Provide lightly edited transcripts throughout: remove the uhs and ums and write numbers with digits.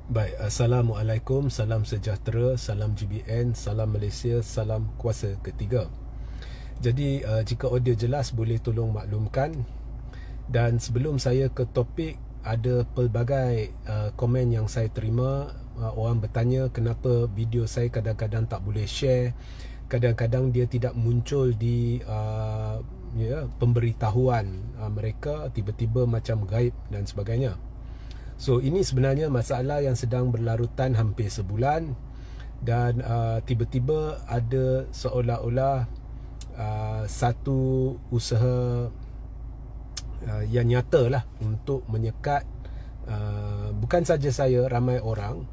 Baik, Assalamualaikum, salam sejahtera, salam GBN, salam Malaysia, salam kuasa ketiga. Jadi jika audio jelas boleh tolong maklumkan. Dan sebelum saya ke topik, ada pelbagai komen yang saya terima. Orang bertanya kenapa video saya kadang-kadang tak boleh share, kadang-kadang dia tidak muncul di pemberitahuan mereka, tiba-tiba macam gaib dan sebagainya. So ini sebenarnya masalah yang sedang berlarutan hampir sebulan. Dan tiba-tiba ada seolah-olah satu usaha yang nyata lah untuk menyekat bukan saja saya, ramai orang,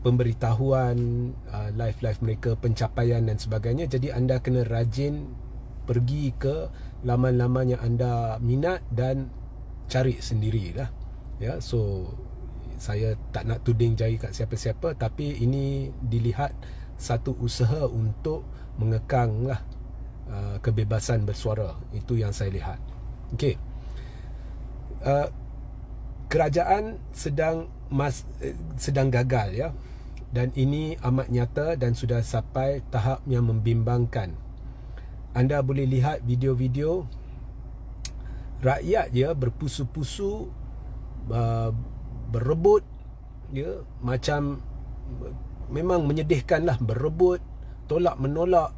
pemberitahuan live-live mereka, pencapaian dan sebagainya. Jadi anda kena rajin pergi ke laman-laman yang anda minat dan cari sendirilah. Ya, so saya tak nak tuding jari kat siapa-siapa, tapi ini dilihat satu usaha untuk mengekang lah kebebasan bersuara. Itu yang saya lihat. Okey. Kerajaan sedang gagal, ya. Dan ini amat nyata dan sudah sampai tahap yang membimbangkan. Anda boleh lihat video-video rakyat dia berpusu-pusu, berebut, ya, macam memang menyedihkan lah, berebut, tolak menolak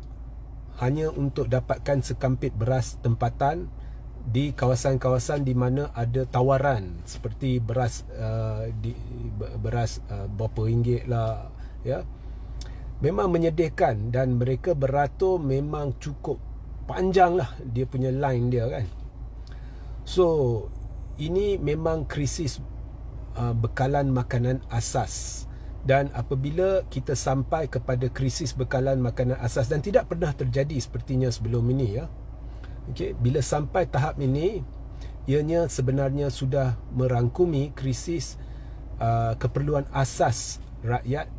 hanya untuk dapatkan sekampit beras tempatan di kawasan-kawasan di mana ada tawaran seperti beras berapa ringgit lah, ya. Memang menyedihkan, dan mereka beratur memang cukup panjang lah dia punya line dia, kan. So ini memang krisis bekalan makanan asas. Dan apabila kita sampai kepada krisis bekalan makanan asas, dan tidak pernah terjadi sepertinya sebelum ini, ya. Okay, bila sampai tahap ini, ianya sebenarnya sudah merangkumi krisis keperluan asas rakyat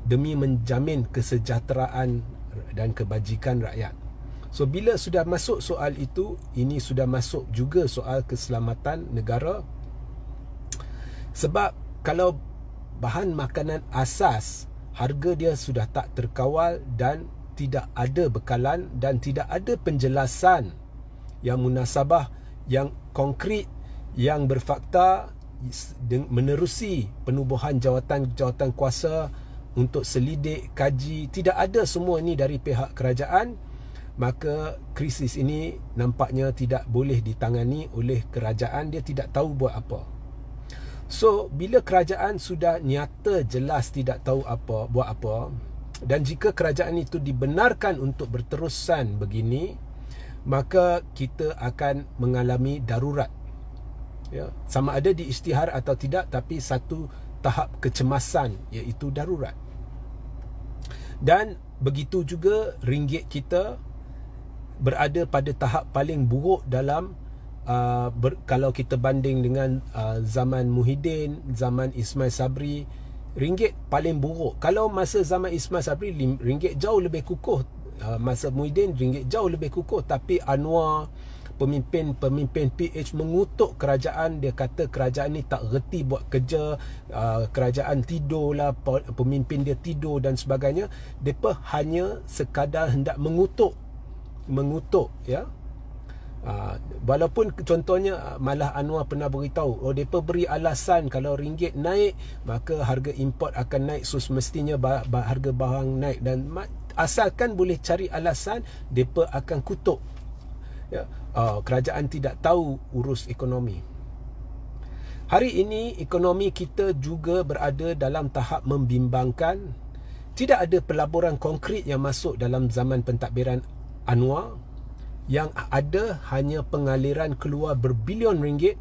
demi menjamin kesejahteraan dan kebajikan rakyat. So bila sudah masuk soal itu, ini sudah masuk juga soal keselamatan negara. Sebab kalau bahan makanan asas, harga dia sudah tak terkawal dan tidak ada bekalan dan tidak ada penjelasan yang munasabah, yang konkret, yang berfakta, menerusi penubuhan jawatan kuasa untuk selidik, kaji. Tidak ada semua ini dari pihak kerajaan. Maka krisis ini nampaknya tidak boleh ditangani oleh kerajaan. Dia tidak tahu buat apa. So bila kerajaan sudah nyata jelas tidak tahu buat apa, dan jika kerajaan itu dibenarkan untuk berterusan begini, maka kita akan mengalami darurat, ya, sama ada di isytihar atau tidak, tapi satu tahap kecemasan, iaitu darurat. Dan begitu juga ringgit kita berada pada tahap paling buruk dalam kalau kita banding dengan zaman Muhyiddin, zaman Ismail Sabri, ringgit paling buruk. Kalau masa zaman Ismail Sabri, ringgit jauh lebih kukuh. Masa Muhyiddin, ringgit jauh lebih kukuh. Tapi Anwar, pemimpin PH, mengutuk kerajaan. Dia kata kerajaan ni tak reti buat kerja, kerajaan tidur lah, pemimpin dia tidur dan sebagainya. Mereka hanya sekadar hendak mengutuk, ya. Walaupun contohnya malah Anwar pernah beritahu, mereka beri alasan kalau ringgit naik maka harga import akan naik, so semestinya harga barang naik. Dan asalkan boleh cari alasan, mereka akan kutuk, ya. Kerajaan tidak tahu urus ekonomi. Hari ini ekonomi kita juga berada dalam tahap membimbangkan. Tidak ada pelaburan konkret yang masuk dalam zaman pentadbiran Anwar. Yang ada hanya pengaliran keluar berbilion ringgit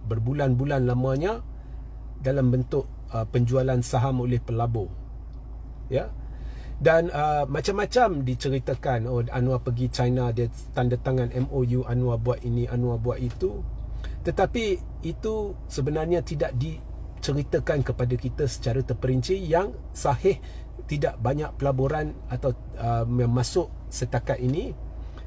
berbulan-bulan lamanya dalam bentuk penjualan saham oleh pelabur, ya. Dan macam-macam diceritakan. Anwar pergi China, dia tanda tangan MOU, Anwar buat ini, Anwar buat itu. Tetapi itu sebenarnya tidak diceritakan kepada kita secara terperinci. Yang sahih, tidak banyak pelaburan atau yang masuk setakat ini,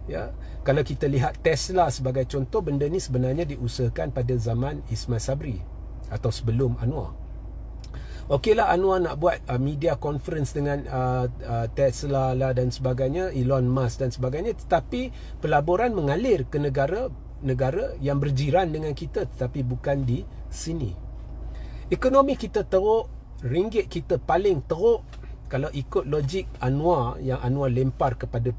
ya. Kalau kita lihat Tesla sebagai contoh, benda ni sebenarnya diusahakan pada zaman Ismail Sabri atau sebelum Anwar. Okeylah Anwar nak buat media conference dengan Tesla lah dan sebagainya, Elon Musk dan sebagainya, tetapi pelaburan mengalir ke negara yang berjiran dengan kita, tetapi bukan di sini. Ekonomi kita teruk, ringgit kita paling teruk. Kalau ikut logik Anwar yang Anwar lempar kepada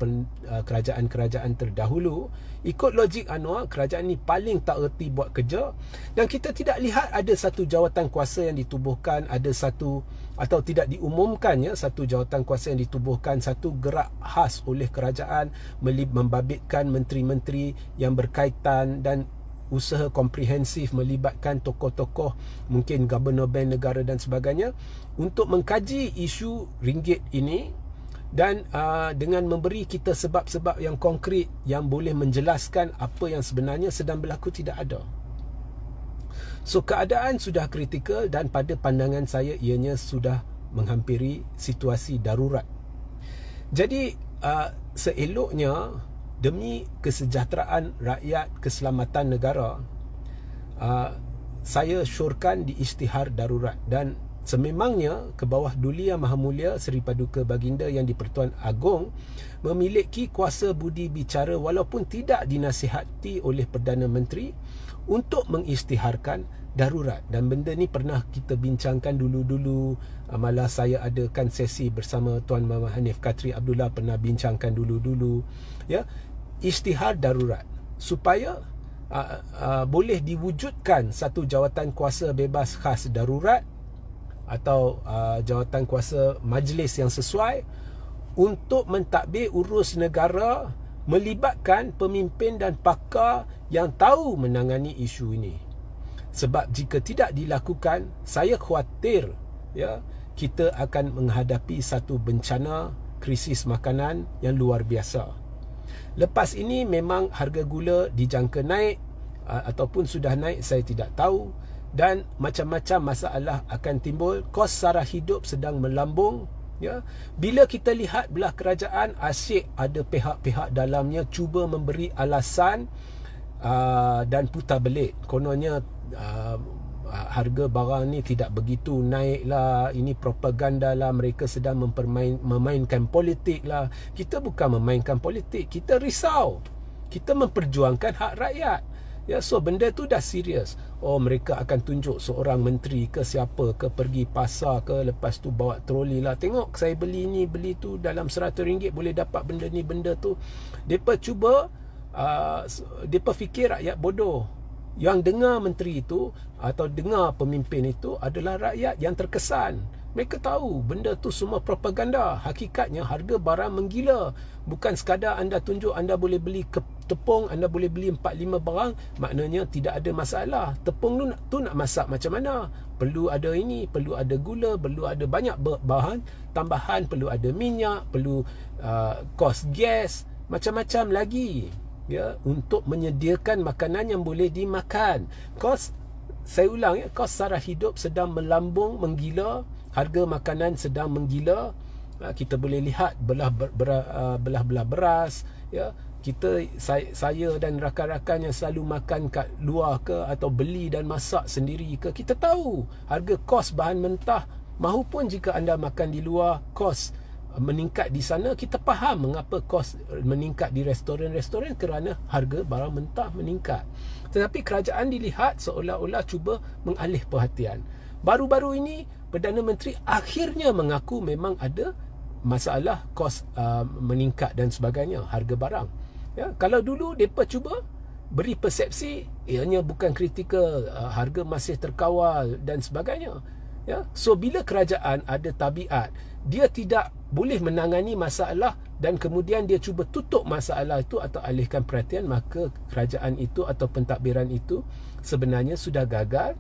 kerajaan-kerajaan terdahulu, ikut logik Anwar, kerajaan ni paling tak erti buat kerja, dan kita tidak lihat ada satu jawatan kuasa yang ditubuhkan, ada satu, atau tidak diumumkan ya, satu jawatan kuasa yang ditubuhkan, satu gerak khas oleh kerajaan membabitkan menteri-menteri yang berkaitan dan usaha komprehensif melibatkan tokoh-tokoh, mungkin Governor Bank negara dan sebagainya, untuk mengkaji isu ringgit ini dan dengan memberi kita sebab-sebab yang konkret yang boleh menjelaskan apa yang sebenarnya sedang berlaku tidak ada. So keadaan sudah kritikal dan pada pandangan saya ianya sudah menghampiri situasi darurat. Jadi seeloknya demi kesejahteraan rakyat, keselamatan negara, saya syorkan di isytihar darurat, dan sememangnya ke bawah Duli Yang Maha Mulia Seri Paduka Baginda Yang di-Pertuan Agong memiliki kuasa budi bicara walaupun tidak dinasihati oleh Perdana Menteri untuk mengisytiharkan darurat. Dan benda ni pernah kita bincangkan dulu-dulu, malah saya adakan sesi bersama Tuan Muhammad Hanif Katri Abdullah, pernah bincangkan dulu-dulu ya, isytihar darurat supaya boleh diwujudkan satu jawatan kuasa bebas khas darurat atau jawatan kuasa majlis yang sesuai untuk mentadbir urus negara, melibatkan pemimpin dan pakar yang tahu menangani isu ini. Sebab jika tidak dilakukan, saya khawatir ya, kita akan menghadapi satu bencana krisis makanan yang luar biasa. Lepas ini memang harga gula dijangka naik ataupun sudah naik, saya tidak tahu, dan macam-macam masalah akan timbul. Kos sara hidup sedang melambung ya. Bila kita lihat belah kerajaan, asyik ada pihak-pihak dalamnya cuba memberi alasan dan putar belit. Kononnya harga barang ni tidak begitu naik lah, ini propaganda lah, mereka sedang memainkan politik lah. Kita bukan memainkan politik, kita risau, kita memperjuangkan hak rakyat ya. So benda tu dah serius. Oh, mereka akan tunjuk seorang menteri ke siapa ke pergi pasar ke, lepas tu bawa troli lah, tengok saya beli ni beli tu, dalam RM100 boleh dapat benda ni benda tu. Mereka cuba mereka fikir rakyat bodoh. Yang dengar menteri itu atau dengar pemimpin itu adalah rakyat yang terkesan. Mereka tahu benda tu semua propaganda. Hakikatnya harga barang menggila. Bukan sekadar anda tunjuk anda boleh beli tepung, anda boleh beli 4-5 barang, maknanya tidak ada masalah. Tepung tu nak masak macam mana? Perlu ada ini, perlu ada gula, perlu ada banyak bahan tambahan, perlu ada minyak, perlu kos gas, macam-macam lagi ya, untuk menyediakan makanan yang boleh dimakan. Saya ulang ya, kos sara hidup sedang melambung, menggila, harga makanan sedang menggila. Kita boleh lihat belah-belah beras ya. Saya dan rakan-rakan yang selalu makan kat luar ke atau beli dan masak sendiri ke, kita tahu harga kos bahan mentah. Mahupun jika anda makan di luar, kos meningkat di sana. Kita faham mengapa kos meningkat di restoran-restoran, kerana harga barang mentah meningkat. Tetapi kerajaan dilihat seolah-olah cuba mengalih perhatian. Baru-baru ini Perdana Menteri akhirnya mengaku memang ada masalah kos meningkat dan sebagainya, harga barang ya. Kalau dulu mereka cuba beri persepsi ianya bukan kritikal, harga masih terkawal dan sebagainya ya. So bila kerajaan ada tabiat dia tidak boleh menangani masalah dan kemudian dia cuba tutup masalah itu atau alihkan perhatian, maka kerajaan itu atau pentadbiran itu sebenarnya sudah gagal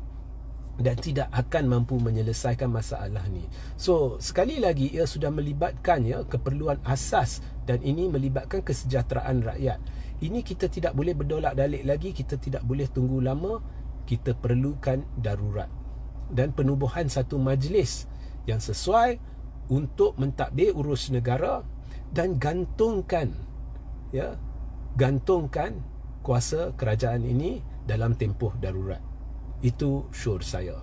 dan tidak akan mampu menyelesaikan masalah ni. So sekali lagi ia sudah melibatkan ya keperluan asas, dan ini melibatkan kesejahteraan rakyat. Ini kita tidak boleh berdolak-dalik lagi, kita tidak boleh tunggu lama, kita perlukan darurat dan penubuhan satu majlis yang sesuai untuk mentadbir urus negara dan gantungkan kuasa kerajaan ini dalam tempoh darurat. Itu syur saya.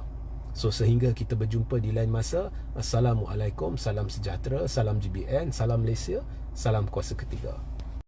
So sehingga kita berjumpa di lain masa. Assalamualaikum, salam sejahtera, salam GBN, salam Malaysia, salam kuasa ketiga.